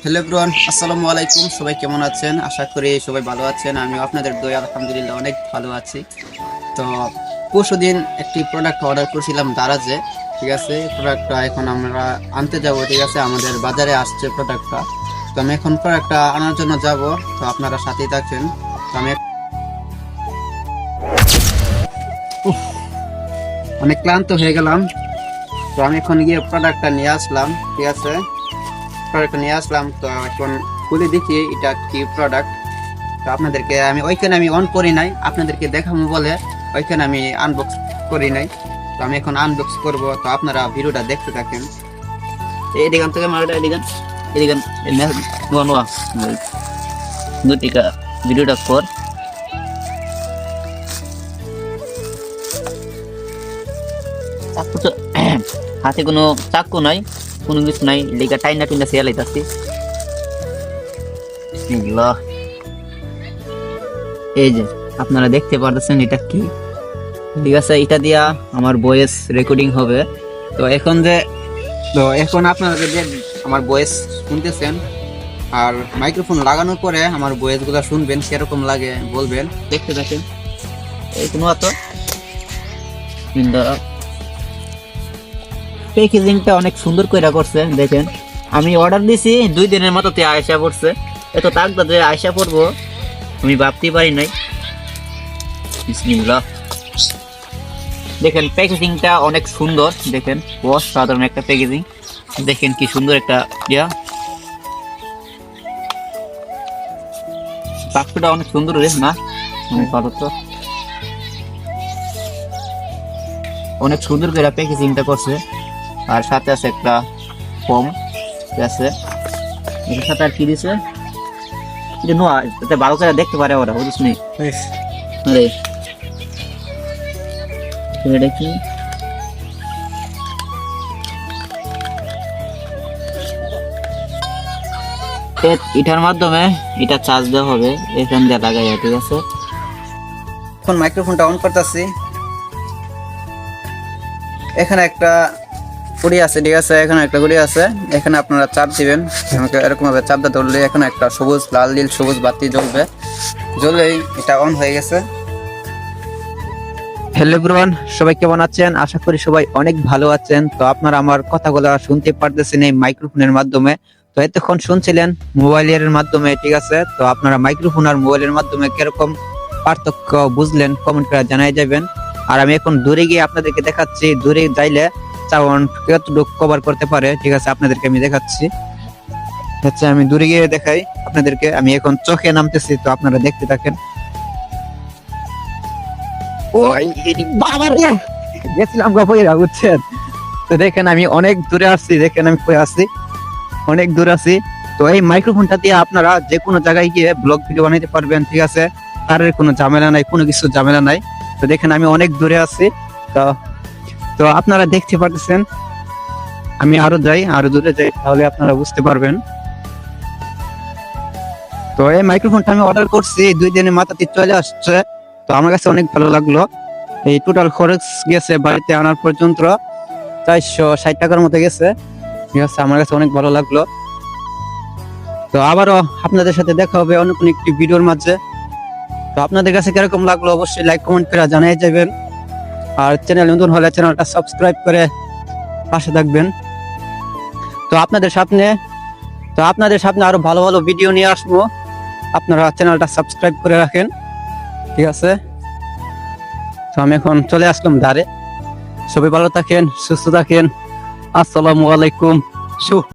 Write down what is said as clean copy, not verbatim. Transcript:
Hello everyone, আসসালামু আলাইকুম। সবাই কেমন আছেন? আশা করি সবাই ভালো আছেন। আমিও আপনাদের দয়া আলহামদুলিল্লাহ অনেক ভালো আছি। তো পরশুদিন একটি প্রোডাক্ট অর্ডার করেছিলাম দারাজে, ঠিক আছে। প্রোডাক্টটা এখন আমরা আনতে যাব, ঠিক আছে। আমাদের বাজারে আসছে প্রোডাক্টটা। তো আমি এখন প্রোডাক্টটা আনার জন্য যাব, তো আপনারা সাথেই থাকেন। তো আমি উফ, অনেক ক্লান্ত হয়ে গেলাম। তো আমি এখন গিয়ে প্রোডাক্টটা নিয়ে আসলাম, ঠিক আছে। প্রোডাক্ট নিয়ে আসলাম, তো এখন খুলে দেখি এটা কি প্রোডাক্ট। তো আপনাদেরকে ওইখানে অন করি নাই, আপনাদেরকে দেখাবো বলে ওইখানে আমি আনবক্স করি নাই। তো আমি এখন আনবক্স করব, তো আপনারা ভিডিওটা দেখতে থাকেন। এই দিগান থেকে মারটা এদিগান এদিগান নোয়া নোয়া দুটিকা ভিডিওটা কর। চাকু তো হাতে কোনো চাকু নাই, কোনো কিছু নাই, লেগা টাইনা টিনা শেয়ার লাইতাছি। বিসমিল্লাহ। এই যে আপনারা দেখতে পারতেছেন এটা কি, ঠিক আছে। এটা দিয়া আমার ভয়েস রেকর্ডিং হবে। তো এখন আপনারা যে আমার ভয়েস শুনতেছেন, আর মাইক্রোফোন লাগানোর পরে আমার ভয়েস গুলা শুনবেন, সেরকম লাগে বলবেন। দেখতে থাকেন। এই কোনো প্যাকেজিংটা অনেক সুন্দর করে করছে, দেখেন। আমি অর্ডার দিছি 2 দিনের মতোতে আয়সা পড়ছে। এত তাকদা যে আয়সা পড়বো আমি ভাবতেই পারি নাই। বিসমিল্লাহ। দেখেন প্যাকেজিংটা অনেক সুন্দর, দেখেন অসাধারণ একটা প্যাকেজিং। দেখেন কি সুন্দর একটা বাক্সটা অনেক সুন্দর রে না, অনেক সুন্দর করে প্যাকেজিংটা করছে। আর সাথে আছে একটা ফর্ম, ঠিক আছে। এর সাথে আর কি দিছে এটা নোয়া, যাতে ভালো করে দেখতে পারে ওরা, বুঝিস নি? আরে এটা কি? এটার মাধ্যমে এটা চার্জ দেওয়া হবে, এখান দিয়ে লাগাই, ঠিক আছে। এখন মাইক্রোফোনটা অন করতেছি। এখানে একটা গুড়ি আছে, ঠিক আছে। এখানে একটা গুড়ি আছে, এখানে আপনারা চাপ দিবেন। আমাকে এরকম ভাবে চাপটা ধরলে এখানে একটা সবুজ লাল নীল সবুজ বাতি জ্বলবে। জ্বলেই এটা অন হয়ে গেছে। হ্যালো এভরিওয়ান, সবাই কেমন আছেন? আশা করি সবাই অনেক ভালো আছেন। তো আপনারা আমার কথাগুলো শুনতে পারতেছেন এই মাইক্রোফোনের মাধ্যমে। তো এতক্ষণ শুনছিলেন মোবাইলের মাধ্যমে, ঠিক আছে। তো আপনারা মাইক্রোফোন আর মোবাইলের মাধ্যমে কিরকম পার্থক্য বুঝলেন কমেন্ট করে জানাই যাবেন। আর আমি এখন দূরে গিয়ে আপনাদেরকে দেখাচ্ছি, দূরে যাইলে সাউন্ড কতটুকু কভার করতে পারে, ঠিক আছে। আপনাদেরকে আমি দেখাচ্ছি, আচ্ছা আমি দূরে গিয়ে দেখাই আপনাদেরকে। আমি এখন চোখে নামতেছি, তো আপনারা দেখতে থাকেন। ওই বাবা রে, গেছিলাম গপইরা, বুঝছেন? তো দেখেন আমি অনেক দূরে আসছি, দেখেন আমি কই আছি, অনেক দূর আছি। তো এই মাইক্রোফোনটা দিয়ে আপনারা যে কোনো জায়গায় গিয়ে ব্লগ ভিডিও বানাইতে পারবেন, ঠিক আছে। আর কোনো ঝামেলা নাই, কোনো কিছু ঝামেলা নাই। তো দেখেন আমি অনেক দূরে আছি। তো তো আপনারা দেখতে পারতেছেন। আমি আরো দূরে যাই, তাহলে আপনারা বুঝতে পারবেন। তো এই মাইক্রোফোনটা আমি অর্ডার করছি, 2 দিনের মাথাতে চলে আসছে। তো আমার কাছে অনেক ভালো লাগলো। এই টোটাল খরচ গেছে বাড়িতে আনার পর্যন্ত 460 টাকার মতো গেছে, ঠিক আছে। আমার কাছে অনেক ভালো লাগলো। তো আবারও আপনাদের সাথে দেখা হবে অন্য কোনো একটি ভিডিওর মাঝে। তো আপনাদের কাছে কিরকম লাগলো অবশ্যই লাইক কমেন্ট করে জানিয়ে যাবেন। আর চ্যানেল নতুন হলে চ্যানেলটা সাবস্ক্রাইব করে পাশে থাকবেন। তো আপনাদের সামনে আরো ভালো ভালো ভিডিও নিয়ে আসবো। আপনারা চ্যানেলটা সাবস্ক্রাইব করে রাখেন, ঠিক আছে। তো আমি এখন চলে আসলাম ধারে। সবাই ভালো থাকেন, সুস্থ থাকেন। আসসালামু আলাইকুম।